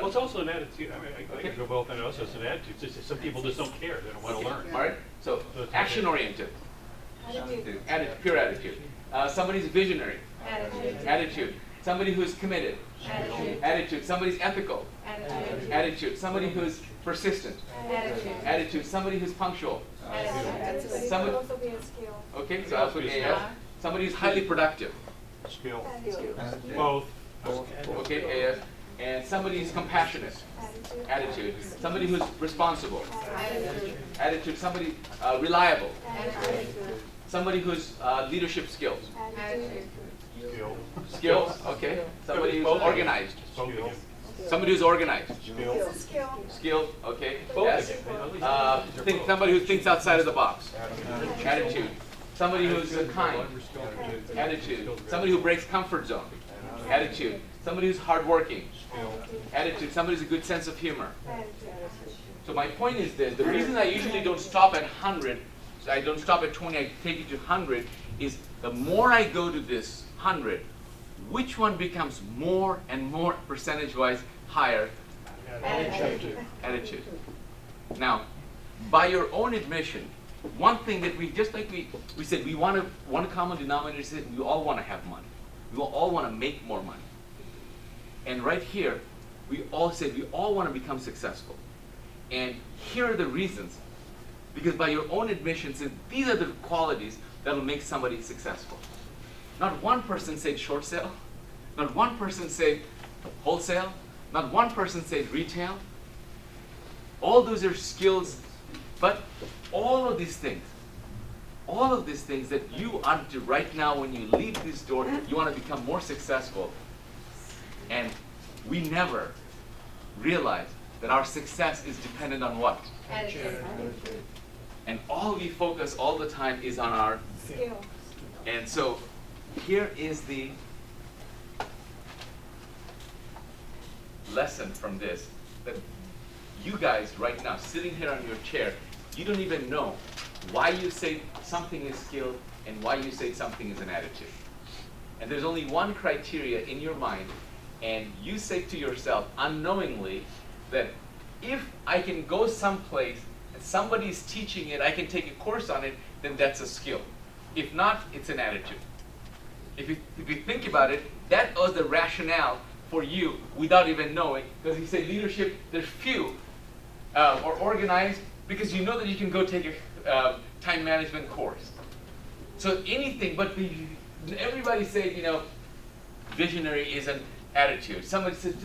Well, it's also an attitude. I mean, I can go both, and also it's an attitude. It's just some people just don't care. They don't want to learn. All right. So action-oriented. Attitude. Pure attitude. Somebody's visionary. Attitude. Somebody who's committed. Attitude. Somebody's ethical. Attitude. Somebody who's persistent. Attitude. Somebody who's punctual. Somebody. Also be a skill. Okay. So I'll put AF. Somebody who's highly productive. Skill. Both. Okay. AF. And somebody who's compassionate. Attitude. Somebody who's responsible. Attitude. Somebody reliable. Somebody who's leadership skills. Skill. Skills. Okay. Somebody who's organized. Skill. Somebody who's organized. Skill. Skill. Okay. Both Yes. again. Somebody who thinks outside of the box. Attitude. Somebody who's kind. Attitude. Somebody who breaks comfort zone. Attitude. Somebody who's hardworking. Attitude. Somebody who's a good sense of humor. So my point is this: the reason I usually don't stop at 100, so I don't stop at 20, I take it to 100, is the more I go to this 100, which one becomes more and more percentage-wise higher? Attitude. Now, by your own admission, one thing that we, just like we said, we want to, one common denominator is that we all want to have money. We all want to make more money. And right here, we all said we all want to become successful. And here are the reasons. Because by your own admission, said these are the qualities that will make somebody successful. Not one person said short sale. Not one person said wholesale. Not one person said retail. All those are skills, but all of these things that you are to right now when you leave this door, you want to become more successful. And we never realize that our success is dependent on what? Attitude. And all we focus all the time is on our Skill. And so here is the lesson from this, that you guys right now sitting here on your chair, you don't even know why you say something is skill and why you say something is an attitude. And there's only one criteria in your mind, and you say to yourself unknowingly that if I can go someplace and somebody's teaching it, I can take a course on it, then that's a skill. If not, it's an attitude. If you think about it, that was the rationale for you without even knowing. Because you say leadership, there's few or organized, because you know that you can go take a time management course. So anything, but everybody said, you know, visionary is an attitude. Somebody said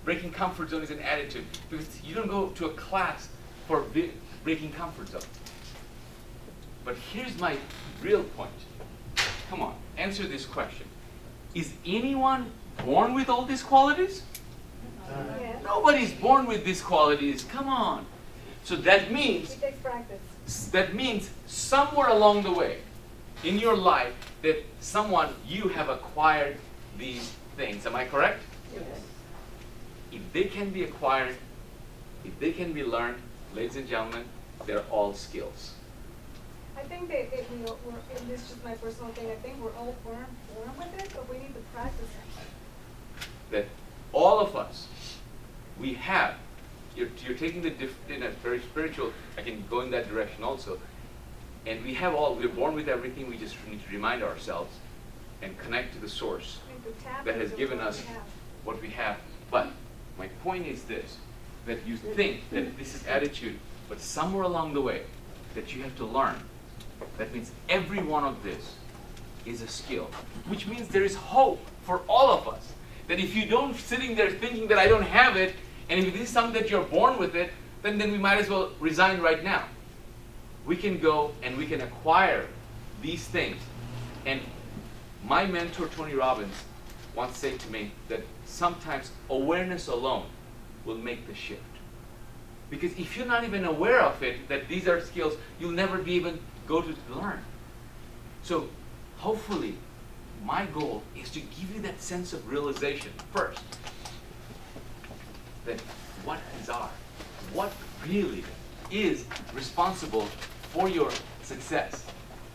breaking comfort zone is an attitude, because you don't go to a class for breaking comfort zone. But here's my real point. Come on, answer this question. Is anyone born with all these qualities? Yes. Nobody's born with these qualities. Come on. So that means It takes practice. somewhere along the way in your life that you have acquired these things. Am I correct? Yes. If they can be acquired, if they can be learned, ladies and gentlemen, they're all skills. I think that and this is just my personal thing, I think we're all born with it, but we need to practice it. That all of us, we have, you're taking the in a very spiritual, I can go in that direction also, and we're born with everything, we just need to remind ourselves and connect to the source And to tap that has into given what us we have. what we have. But my point is this, that you think that this is attitude, but somewhere along the way that you have to learn. That means every one of this is a skill, which means there is hope for all of us. That if you don't sitting there thinking that I don't have it, and if this is something that you're born with it, then we might as well resign right now. We can go and we can acquire these things. And my mentor, Tony Robbins, once said to me that sometimes awareness alone will make the shift. Because if you're not even aware of it, that these are skills, you'll never be even go to learn. So hopefully, my goal is to give you that sense of realization first. That what really is responsible for your success.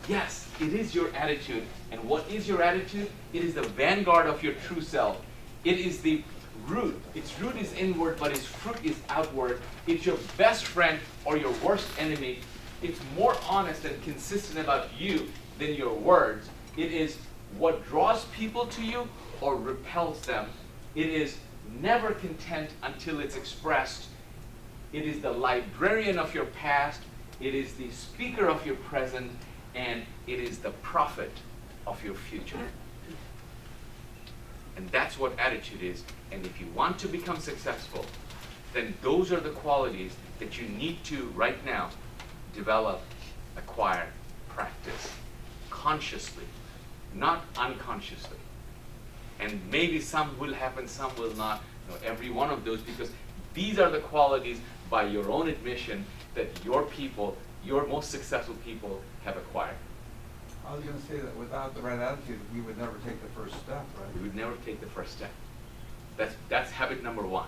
Yes, it is your attitude. And what is your attitude? It is the vanguard of your true self. It is the root. Its root is inward, but its fruit is outward. It's your best friend or your worst enemy. It's more honest and consistent about you than your words. It is what draws people to you or repels them. It is never content until it's expressed. It is the librarian of your past. It is the speaker of your present. And it is the prophet of your future. And that's what attitude is. And if you want to become successful, then those are the qualities that you need to, right now, develop, acquire, practice consciously, not unconsciously. And maybe some will happen, some will not. Every one of those, because these are the qualities, by your own admission, that your people, your most successful people, have acquired. I was going to say that without the right attitude, we would never take the first step, right? We would never take the first step. That's habit number 1.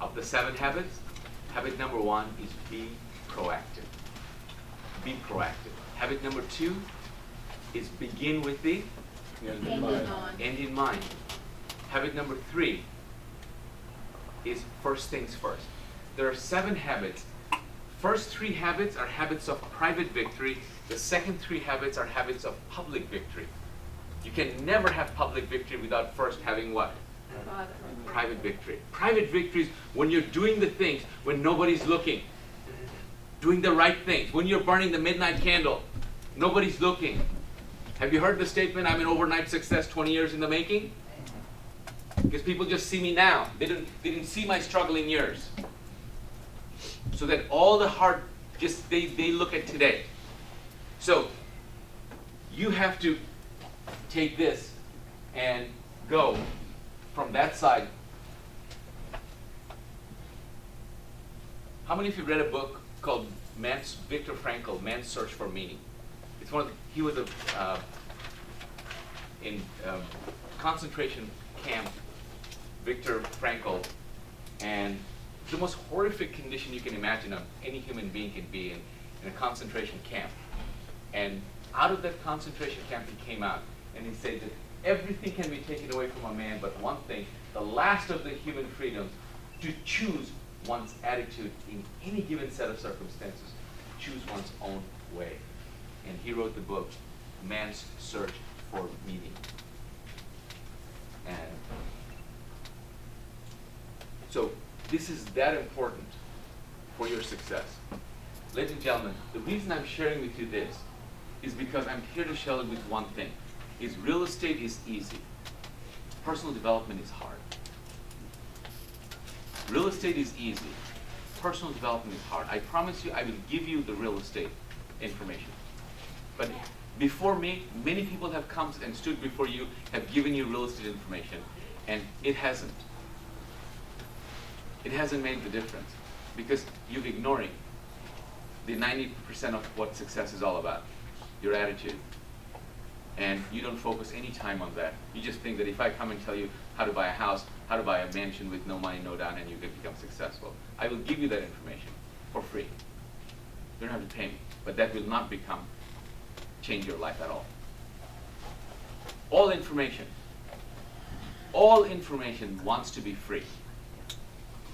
Of the 7 habits, habit number 1 is be proactive. Be proactive. Habit number 2 is begin with the end in mind. Habit number 3 is first things first. There are 7 habits. First 3 habits are habits of private victory. The second 3 habits are habits of public victory. You can never have public victory without first having what? Private victory. Private victory is when you're doing the things when nobody's looking. Doing the right things. When you're burning the midnight candle, nobody's looking. Have you heard the statement, I'm an overnight success 20 years in the making? Because people just see me now. They didn't see my struggle in years. So that all the hard, just they look at today. So you have to take this and go from that side. How many of you read a book called Viktor Frankl, Man's Search for Meaning? It's one of the, he was in concentration camp, Viktor Frankl, and the most horrific condition you can imagine any human being can be in a concentration camp. And out of that concentration camp he came out, and he said that everything can be taken away from a man, but one thing, the last of the human freedoms, to choose one's attitude in any given set of circumstances, choose one's own way. And he wrote the book, Man's Search for Meaning. And so this is that important for your success. Ladies and gentlemen, the reason I'm sharing with you this is because I'm here to share with one thing, is real estate is easy. Personal development is hard. Real estate is easy. Personal development is hard. I promise you I will give you the real estate information. But before me, many people have come and stood before you, have given you real estate information, and it hasn't. It hasn't made the difference because you're ignoring the 90% of what success is all about, your attitude. And you don't focus any time on that. You just think that if I come and tell you how to buy a house, how to buy a mansion with no money, no down, and you can become successful, I will give you that information for free. You don't have to pay me, but that will not change your life at all. All information wants to be free.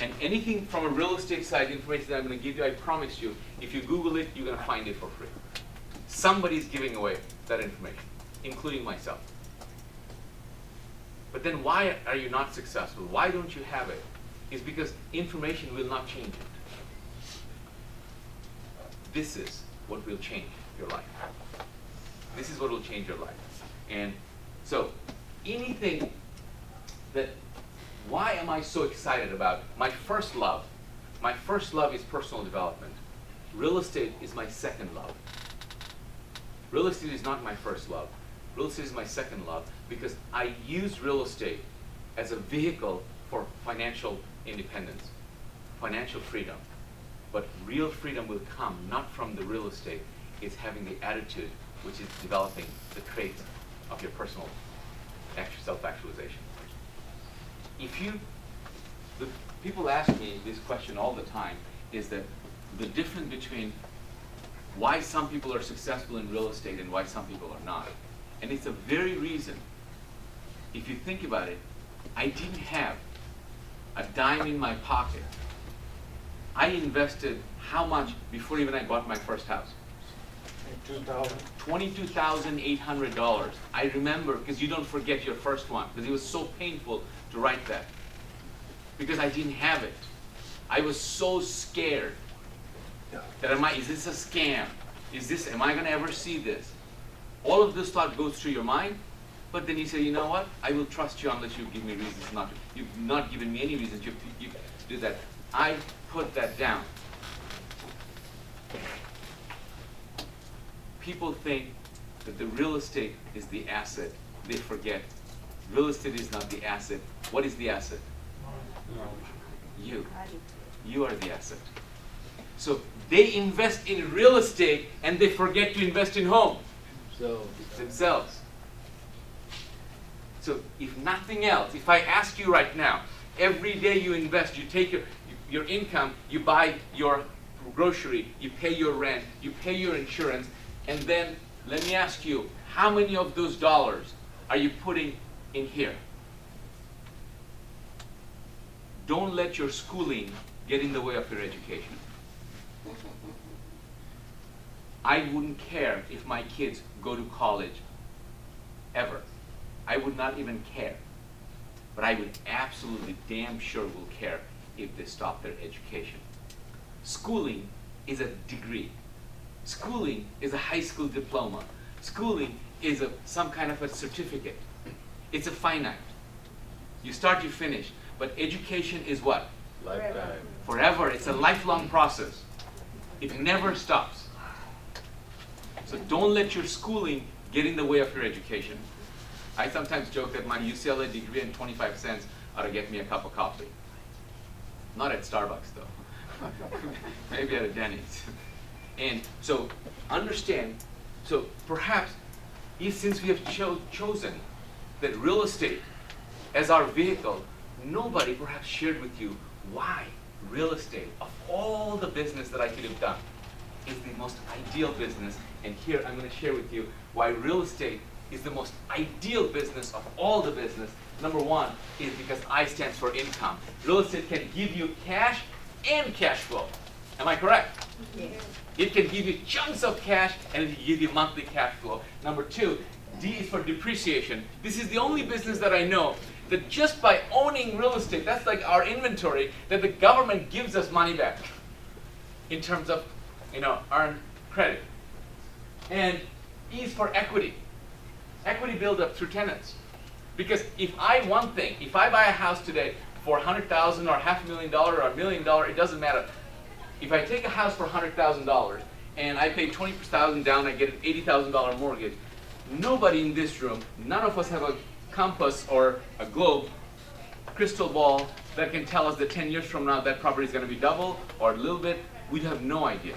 And anything from a real estate side information that I'm going to give you, I promise you, if you Google it, you're going to find it for free. Somebody's giving away that information, including myself. But then why are you not successful? Why don't you have it? It's because information will not change it. This is what will change your life. This is what will change your life. And so anything that, why am I so excited about my first love? My first love is personal development. Real estate is my second love. Real estate is not my first love. Real estate is my second love because I use real estate as a vehicle for financial independence, financial freedom. But real freedom will come not from the real estate, it's having the attitude, which is developing the traits of your personal self-actualization. The people ask me this question all the time, is that the difference between why some people are successful in real estate and why some people are not. And it's the very reason, if you think about it, I didn't have a dime in my pocket. I invested how much before even I bought my first house? $22,800. I remember, because you don't forget your first one, because it was so painful to write that. Because I didn't have it. I was so scared that is this a scam? Am I gonna ever see this? All of this thought goes through your mind, but then you say, you know what? I will trust you unless you give me reasons not to. You've not given me any reasons you do that. I put that down. People think that the real estate is the asset. They forget. Real estate is not the asset. What is the asset? You. You are the asset. So they invest in real estate and they forget to invest in home. Themselves. So if nothing else, if I ask you right now, every day you invest, you take your income, you buy your grocery, you pay your rent, you pay your insurance, and then let me ask you, how many of those dollars are you putting in here? Don't let your schooling get in the way of your education. I wouldn't care if my kids go to college, ever. I would not even care. But I would absolutely damn sure will care if they stop their education. Schooling is a degree. Schooling is a high school diploma. Schooling is some kind of a certificate. It's a finite. You start, you finish. But education is what? Lifetime. Forever. It's a lifelong process. It never stops. So don't let your schooling get in the way of your education. I sometimes joke that my UCLA degree and 25 cents ought to get me a cup of coffee. Not at Starbucks though. Maybe at a Denny's. And so understand, so perhaps since we have chosen that real estate as our vehicle, nobody perhaps shared with you why real estate, of all the business that I could have done, is the most ideal business. And here I'm going to share with you why real estate is the most ideal business of all the business. Number one is because I stands for income. Real estate can give you cash and cash flow. Am I correct? Yes. It can give you chunks of cash and it can give you monthly cash flow. Number two, D is for depreciation. This is the only business that I know that just by owning real estate, that's like our inventory, that the government gives us money back in terms of, earned credit. And E is for equity. Equity build up through tenants. Because if I buy a house today for $100,000 or $500,000 or $1 million, it doesn't matter. If I take a house for $100,000 and I pay $20,000 down, I get an $80,000 mortgage. Nobody in this room, none of us have a compass or a globe, crystal ball that can tell us that 10 years from now that property is going to be double or a little bit. We have no idea.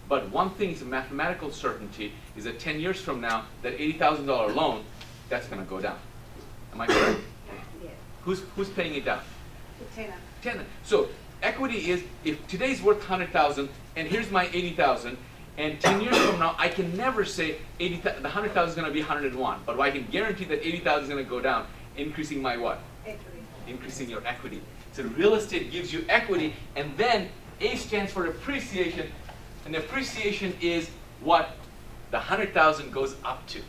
But one thing is a mathematical certainty is that 10 years from now, that $80,000 loan, that's going to go down. Am I correct? Yes. Who's paying it down? The tenant. Tenant. So equity is, if today's worth 100,000 and here's my 80,000, and 10 years from now, I can never say the 100,000 is going to be 101, but I can guarantee that 80,000 is going to go down, increasing my what? Equity. Increasing your equity. So real estate gives you equity, and then A stands for appreciation, and appreciation is what the 100,000 goes up to.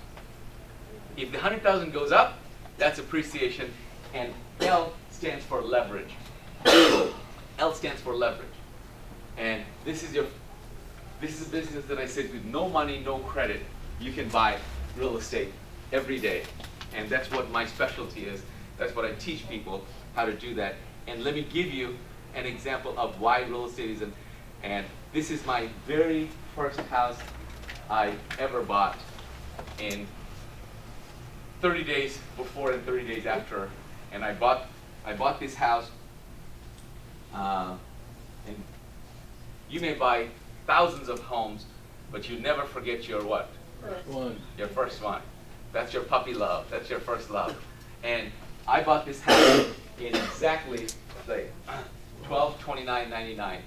If the 100,000 goes up, that's appreciation, and L stands for leverage. L stands for leverage, and this is a business that I said with no money, no credit, you can buy real estate every day, and that's what my specialty is. That's what I teach people how to do that. And let me give you an example of why real estate is and this is my very first house I ever bought in 30 days before and 30 days after, and I bought this house, and you may buy thousands of homes, but you never forget your what? First one. Your first one. That's your puppy love. That's your first love. And I bought this house in exactly like 12/29/99.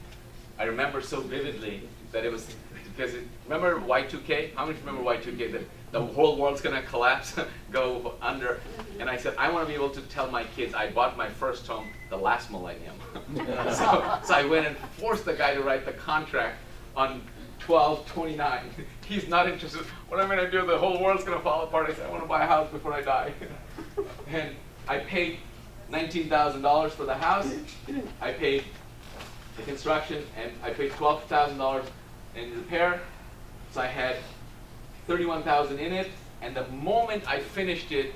I remember so vividly that it was because remember Y2K? How many remember Y2K? the whole world's gonna collapse, go under. And I said, I want to be able to tell my kids I bought my first home the last millennium. So I went and forced the guy to write the contract on 12/29. He's not interested. What am I gonna do? The whole world's gonna fall apart. I said, I want to buy a house before I die. And I paid $19,000 for the house. I paid the construction, and I paid $12,000 in repair. So I had $31,000 in it, and the moment I finished it,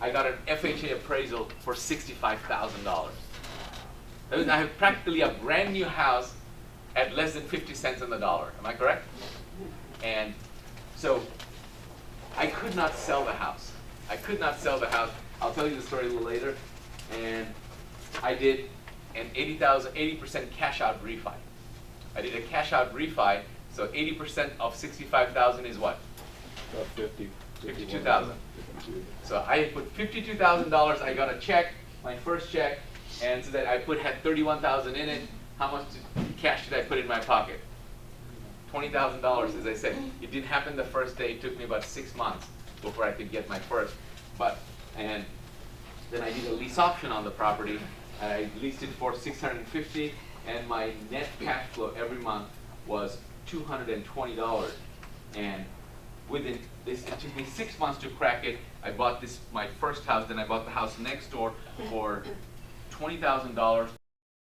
I got an FHA appraisal for $65,000. That means I have practically a brand new house at less than 50 cents on the dollar. Am I correct? And so I could not sell the house. I could not sell the house. I'll tell you the story a little later. And I did an 80% cash out refi. I did a cash out refi, so 80% of 65,000 is what? About 50. 52,000. So I put $52,000. I got a check, my first check, and so that I had 31,000 in it. How much cash did I put in my pocket? $20,000, as I said. It didn't happen the first day. It took me about 6 months before I could get my first. And then I did a lease option on the property. And I leased it for $650, and my net cash flow every month was $220. And within this, it took me 6 months to crack it. I bought my first house, then I bought the house next door for $20,000